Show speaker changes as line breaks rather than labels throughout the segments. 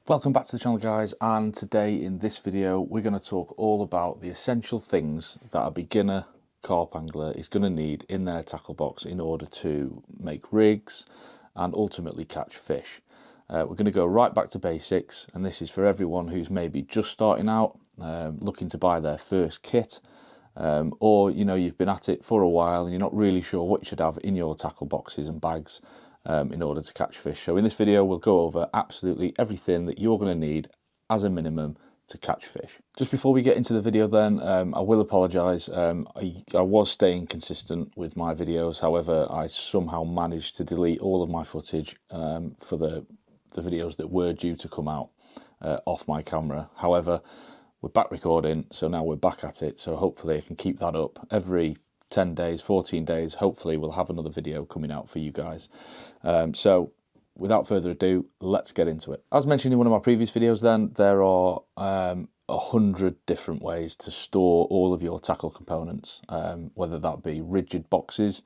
Welcome back to the channel, guys, and today in this video we're going to talk all about the essential things that a beginner carp angler is going to need in their tackle box in order to make rigs and ultimately catch fish. We're going to go right back to basics, and this is for everyone who's maybe just starting out, looking to buy their first kit, or you've been at it for a while and you're not really sure what you should have in your tackle boxes and bags in order to catch fish. So in this video we'll go over absolutely everything that you're going to need as a minimum to catch fish. Just before we get into the video then, I will apologise. I was staying consistent with my videos, however I somehow managed to delete all of my footage for the videos that were due to come out off my camera. However, we're back recording, so now we're back at it, so hopefully I can keep that up every 10 days, 14 days. Hopefully we'll have another video coming out for you guys. So without further ado, let's get into it. As mentioned in one of my previous videos then, there are 100 different ways to store all of your tackle components, whether that be rigid boxes,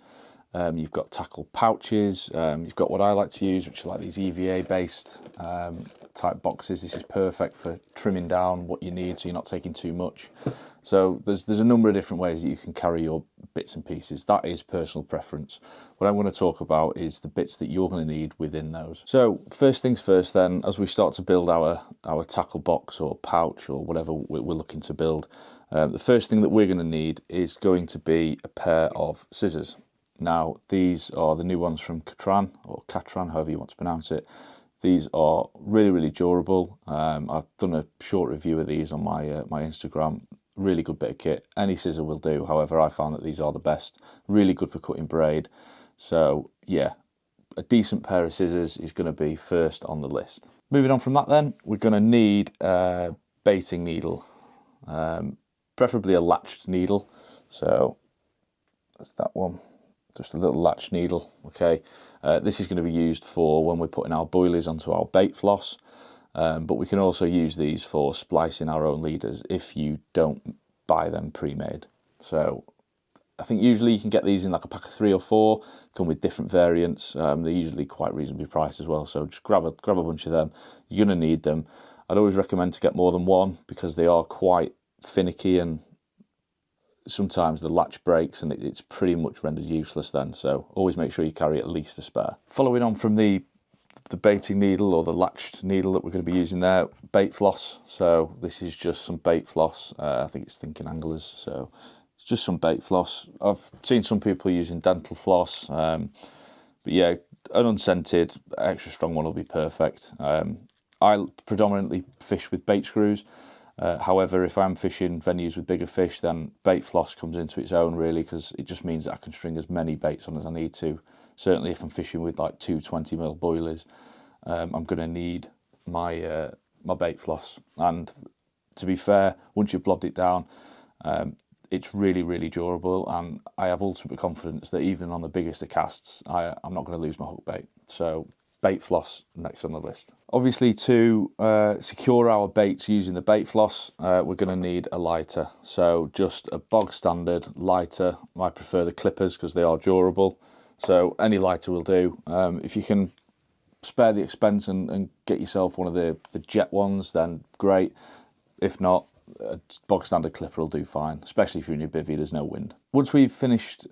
you've got tackle pouches, you've got what I like to use, which are like these EVA based type boxes. This is perfect for trimming down what you need so you're not taking too much. So there's a number of different ways that you can carry your bits and pieces. That is personal preference. What I want to talk about is the bits that you're going to need within those. So first things first then, as we start to build our tackle box or pouch or whatever we're looking to build, the first thing that we're going to need is going to be a pair of scissors. Now these are the new ones from Catran, or Catran, however you want to pronounce it. These are really, really durable. I've done a short review of these on my my Instagram. Really good bit of kit. Any scissor will do. However, I found that these are the best. Really good for cutting braid. So yeah, a decent pair of scissors is going to be first on the list. Moving on from that then, we're going to need a baiting needle, preferably a latched needle. So that's that one. Just a little latch needle. Okay, this is going to be used for when we're putting our boilies onto our bait floss, but we can also use these for splicing our own leaders if you don't buy them pre-made. So I think usually you can get these in like a pack of 3 or 4, come with different variants. They're usually quite reasonably priced as well, so just grab a bunch of them. You're going to need them. I'd always recommend to get more than one because they are quite finicky, and sometimes the latch breaks and it's pretty much rendered useless then, so always make sure you carry at least a spare. Following on from the baiting needle or the latched needle that we're going to be using there, bait floss. So this is just some bait floss. I think it's Thinking Anglers, so it's just some bait floss. I've seen some people using dental floss, but yeah, an unscented extra strong one will be perfect. I predominantly fish with bait screws. However, if I'm fishing venues with bigger fish, then bait floss comes into its own really, because it just means that I can string as many baits on as I need to. Certainly if I'm fishing with like 2 20mm boilies, I'm going to need my my bait floss. And to be fair, once you've blobbed it down, it's really, really durable, and I have ultimate confidence that even on the biggest of casts, I'm not going to lose my hook bait. So bait floss next on the list. Obviously, to secure our baits using the bait floss, we're going to need a lighter. So just a bog standard lighter. I prefer the clippers because they are durable. So any lighter will do. If you can spare the expense and get yourself one of the jet ones, then great. If not, a bog standard clipper will do fine, especially if you're in your bivvy, there's no wind. Once we've finished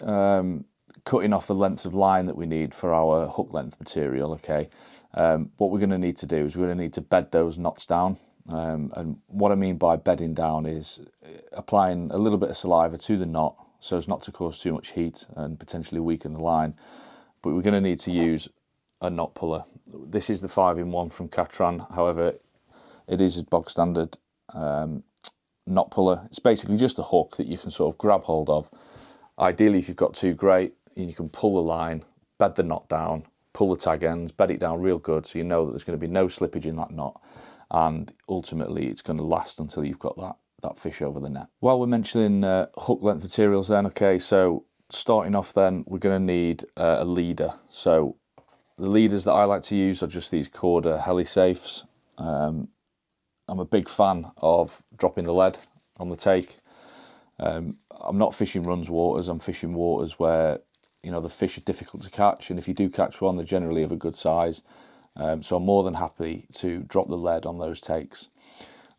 cutting off the lengths of line that we need for our hook length material, okay, what we're going to need to do is we're going to need to bed those knots down. And what I mean by bedding down is applying a little bit of saliva to the knot so as not to cause too much heat and potentially weaken the line. But we're going to need to use a knot puller. This is the 5-in-1 from Catran. However, it is a bog standard knot puller. It's basically just a hook that you can sort of grab hold of. Ideally, if you've got 2, great, and you can pull the line, bed the knot down, pull the tag ends, bed it down real good so you know that there's going to be no slippage in that knot, and ultimately it's going to last until you've got that fish over the net. While we're mentioning hook length materials then, okay, so starting off then, we're going to need a leader. So the leaders that I like to use are just these Corda Helisafes. I'm a big fan of dropping the lead on the take. I'm not fishing runs waters, I'm fishing waters where the fish are difficult to catch, and if you do catch one, they're generally of a good size. So I'm more than happy to drop the lead on those takes.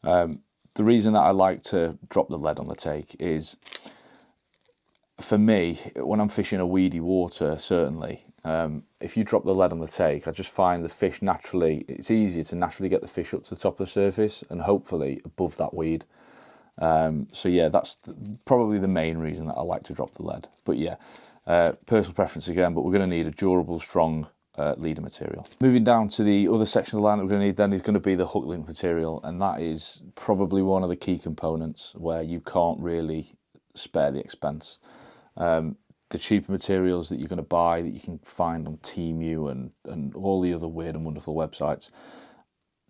The reason that I like to drop the lead on the take is, for me, when I'm fishing a weedy water, certainly, if you drop the lead on the take, I just find the fish naturally, it's easier to naturally get the fish up to the top of the surface and hopefully above that weed. So yeah, that's probably the main reason that I like to drop the lead. But yeah, personal preference again, but we're going to need a durable, strong leader material. Moving down to the other section of the line that we're going to need then is going to be the hook link material, and that is probably one of the key components where you can't really spare the expense. The cheaper materials that you're going to buy, that you can find on Temu and all the other weird and wonderful websites,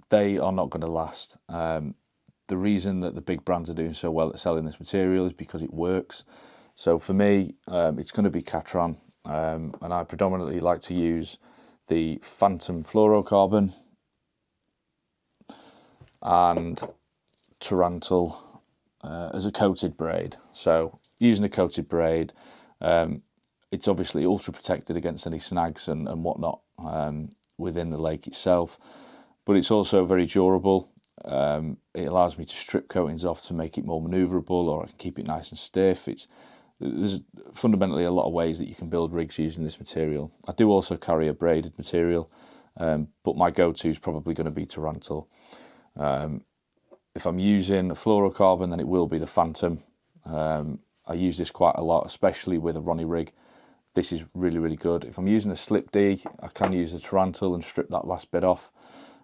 they are not going to last. The reason that the big brands are doing so well at selling this material is because it works. So for me, it's going to be Catron, and I predominantly like to use the Phantom fluorocarbon and Tarantul as a coated braid. So using a coated braid, it's obviously ultra protected against any snags and whatnot within the lake itself, but it's also very durable. It allows me to strip coatings off to make it more manoeuvrable, or I can keep it nice and stiff. There's fundamentally a lot of ways that you can build rigs using this material. I do also carry a braided material, but my go-to is probably going to be Tarantul. If I'm using a fluorocarbon, then it will be the Phantom. I use this quite a lot, especially with a Ronnie rig. This is really, really good. If I'm using a slip D, I can use the Tarantul and strip that last bit off.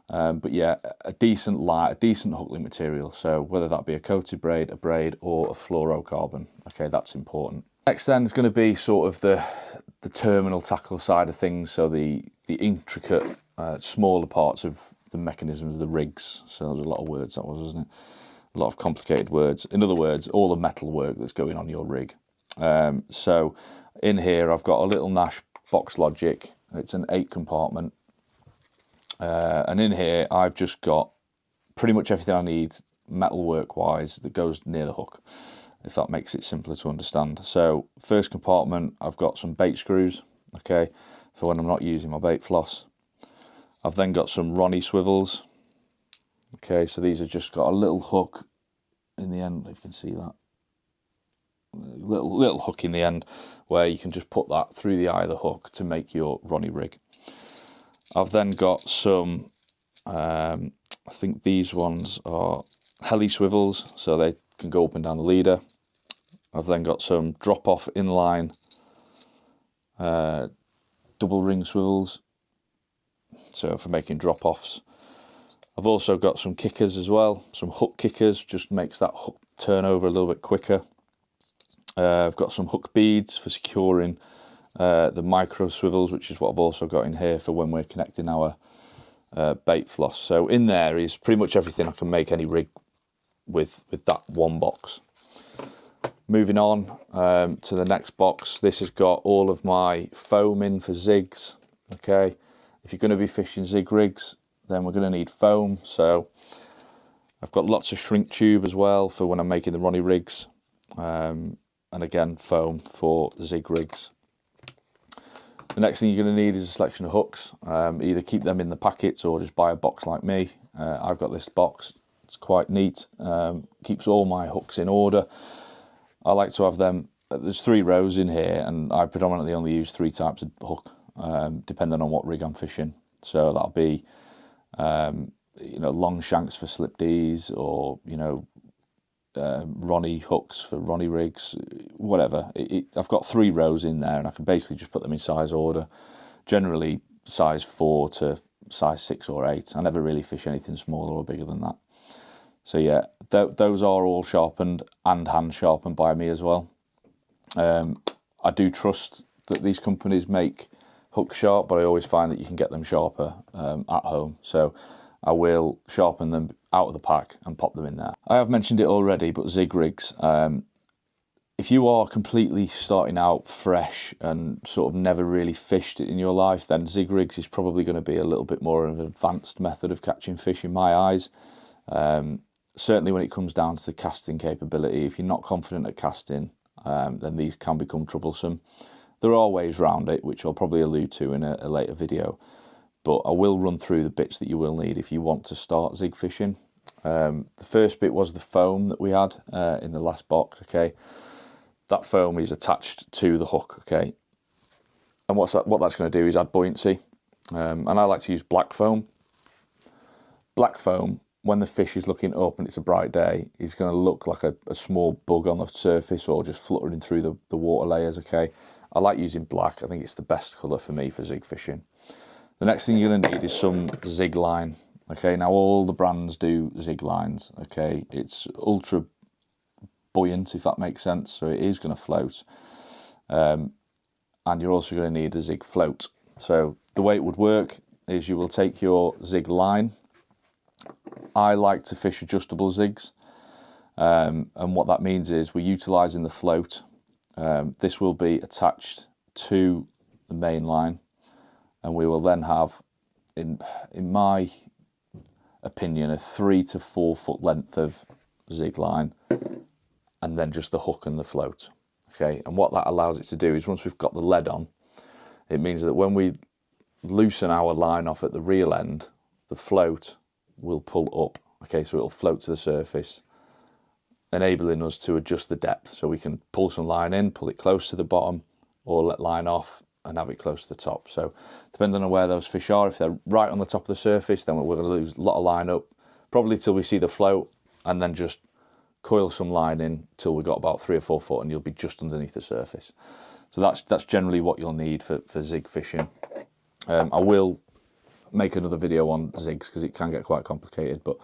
But yeah, a decent hook link material. So whether that be a coated braid, a braid, or a fluorocarbon, okay, that's important. Next then is going to be sort of the terminal tackle side of things. So the intricate, smaller parts of the mechanisms of the rigs. So there's a lot of words that was, wasn't it? A lot of complicated words. In other words, all the metal work that's going on your rig. So in here, I've got a little Nash Box Logic. It's an 8 compartment. And in here, I've just got pretty much everything I need metal work wise that goes near the hook, if that makes it simpler to understand. So first compartment, I've got some bait screws, okay, for when I'm not using my bait floss. I've then got some Ronnie swivels. Okay, so these have just got a little hook in the end, if you can see that. Little hook in the end where you can just put that through the eye of the hook to make your Ronnie rig. I've then got some, I think these ones are heli swivels, so they can go up and down the leader. I've then got some drop-off inline double ring swivels, so for making drop-offs. I've also got some kickers as well, some hook kickers, just makes that hook turn over a little bit quicker. I've got some hook beads for securing the micro swivels, which is what I've also got in here for when we're connecting our bait floss. So in there is pretty much everything I can make any rig with that one box. Moving on to the next box, this has got all of my foam in for zigs. Okay, if you're going to be fishing zig rigs, then we're going to need foam. So I've got lots of shrink tube as well for when I'm making the Ronnie rigs, and again foam for zig rigs. The next thing you're going to need is a selection of hooks. Either keep them in the packets or just buy a box like me. I've got this box, it's quite neat, keeps all my hooks in order. I like to have them, there's 3 rows in here, and I predominantly only use 3 types of hook, depending on what rig I'm fishing. So that'll be long shanks for slip Ds, or Ronnie hooks for Ronnie rigs, whatever. I've got 3 rows in there, and I can basically just put them in size order, generally size 4 to size 6 or 8. I never really fish anything smaller or bigger than that. So yeah, those are all sharpened and hand sharpened by me as well. I do trust that these companies make hook sharp, but I always find that you can get them sharper at home. So I will sharpen them out of the pack and pop them in there. I have mentioned it already, but zig rigs. If you are completely starting out fresh and sort of never really fished it in your life, then zig rigs is probably going to be a little bit more of an advanced method of catching fish in my eyes. Certainly when it comes down to the casting capability, if you're not confident at casting, then these can become troublesome. There are ways around it, which I'll probably allude to in a later video. but I will run through the bits that you will need if you want to start zig fishing. The first bit was the foam that we had in the last box, okay? That foam is attached to the hook, okay? And what that's going to do is add buoyancy. And I like to use black foam. Black foam, when the fish is looking up and it's a bright day, is going to look like a small bug on the surface or just fluttering through the water layers, okay? I like using black. I think it's the best colour for me for zig fishing. The next thing you're going to need is some zig line. Okay, now all the brands do zig lines. Okay, it's ultra buoyant, if that makes sense. So it is going to float. And you're also going to need a zig float. So the way it would work is you will take your zig line. I like to fish adjustable zigs. And what that means is we're utilising the float. This will be attached to the main line. And we will then have, in my opinion, a 3 to 4 foot length of zig line, and then just the hook and the float. Okay, and what that allows it to do is once we've got the lead on, it means that when we loosen our line off at the reel end, the float will pull up. Okay, so it'll float to the surface, enabling us to adjust the depth. So we can pull some line in, pull it close to the bottom, or let line off and have it close to the top. So depending on where those fish are, if they're right on the top of the surface, then we're going to lose a lot of line up, probably till we see the float, and then just coil some line in till we've got about 3 or 4 foot and you'll be just underneath the surface. So that's generally what you'll need for zig fishing. I will make another video on zigs because it can get quite complicated, but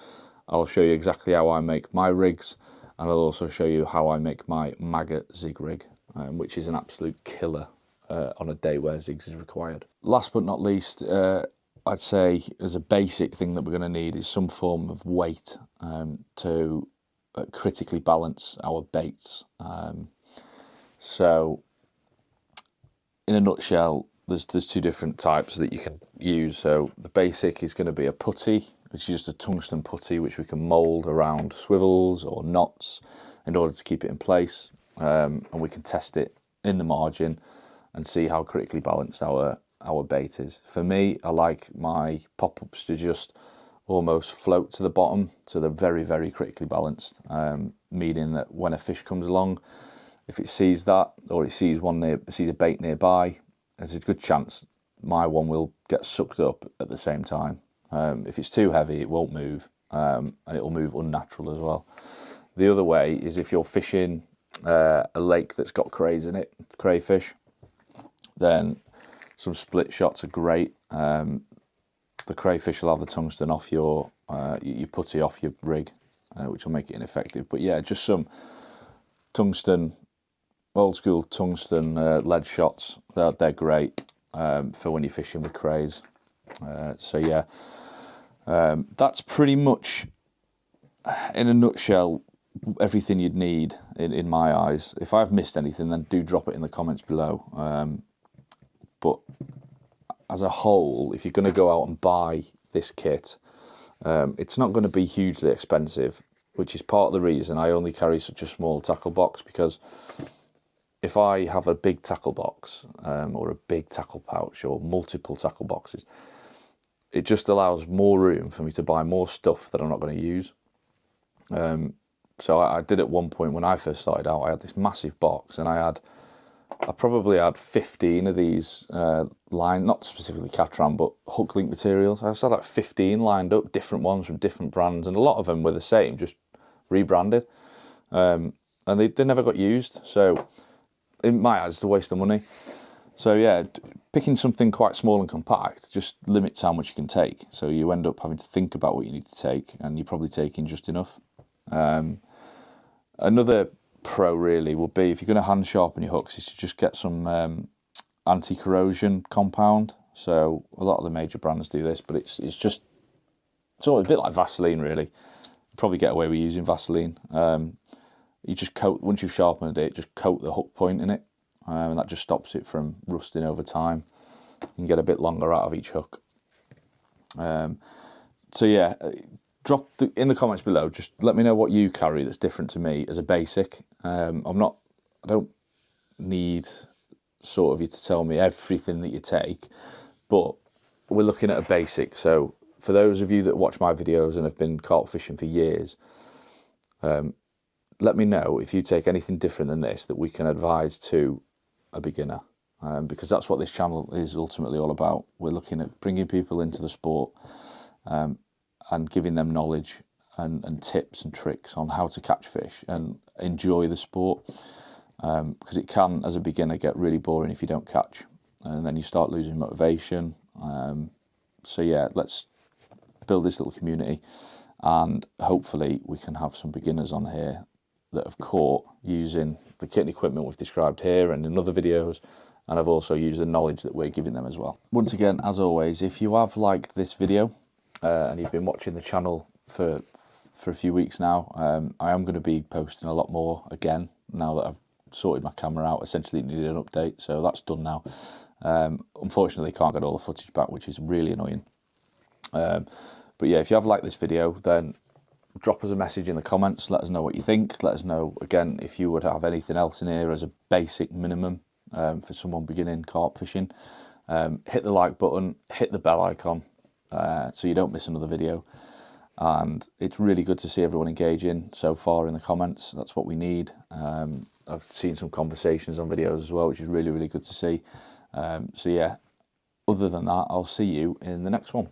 I'll show you exactly how I make my rigs, and I'll also show you how I make my maggot zig rig, which is an absolute killer on a day where zigs is required. Last but not least, I'd say as a basic thing that we're going to need is some form of weight to critically balance our baits. So in a nutshell, there's 2 different types that you can use. So the basic is going to be a putty, which is just a tungsten putty which we can mould around swivels or knots in order to keep it in place, and we can test it in the margin and see how critically balanced our bait is. For me, I like my pop-ups to just almost float to the bottom, so they're very, very critically balanced, meaning that when a fish comes along, if it sees that, or it sees a bait nearby, there's a good chance my one will get sucked up at the same time. If it's too heavy, it won't move, and it'll move unnatural as well. The other way is if you're fishing a lake that's got crays in it, crayfish, then some split shots are great. The crayfish will have the tungsten off your putty off your rig, which will make it ineffective. But yeah, just some tungsten, old school tungsten lead shots. They're great for when you're fishing with crays. So yeah, that's pretty much, in a nutshell, everything you'd need in my eyes. If I've missed anything, then do drop it in the comments below. But as a whole, if you're going to go out and buy this kit, it's not going to be hugely expensive, which is part of the reason I only carry such a small tackle box, because if I have a big tackle box or a big tackle pouch or multiple tackle boxes, it just allows more room for me to buy more stuff that I'm not going to use. So I did at one point when I first started out, I had this massive box, and I probably had 15 of these not specifically Catran, but hook link materials. I just had like 15 lined up, different ones from different brands, and a lot of them were the same, just rebranded. And they never got used. So in my eyes, it's a waste of money. So yeah, picking something quite small and compact just limits how much you can take. So you end up having to think about what you need to take, and you're probably taking just enough. Another pro really would be, if you're going to hand sharpen your hooks, is to just get some anti-corrosion compound. So a lot of the major brands do this, but it's all a bit like Vaseline really. You probably get away with using Vaseline. You just coat, once you've sharpened it, just coat the hook point in it, and that just stops it from rusting over time. You can get a bit longer out of each hook. So yeah, drop in the comments below, just let me know what you carry that's different to me as a basic. I don't need sort of you to tell me everything that you take, but we're looking at a basic. So for those of you that watch my videos and have been carp fishing for years, let me know if you take anything different than this that we can advise to a beginner, because that's what this channel is ultimately all about. We're looking at bringing people into the sport and giving them knowledge and tips and tricks on how to catch fish and enjoy the sport, because it can, as a beginner, get really boring if you don't catch, and then you start losing motivation. So yeah, let's build this little community, and hopefully we can have some beginners on here that have caught using the kit and equipment we've described here and in other videos, and I've also used the knowledge that we're giving them as well. Once again, as always, if you have liked this video and you've been watching the channel for a few weeks now, I am going to be posting a lot more again now that I've sorted my camera out. Essentially it needed an update, so that's done now. Unfortunately can't get all the footage back, which is really annoying. But yeah, if you have liked this video, then drop us a message in the comments, let us know what you think. Let us know, again, if you would have anything else in here as a basic minimum for someone beginning carp fishing. Hit the like button, hit the bell icon, so you don't miss another video. And it's really good to see everyone engaging so far in the comments. That's what we need. I've seen some conversations on videos as well, which is really, really good to see. So yeah, other than that, I'll see you in the next one.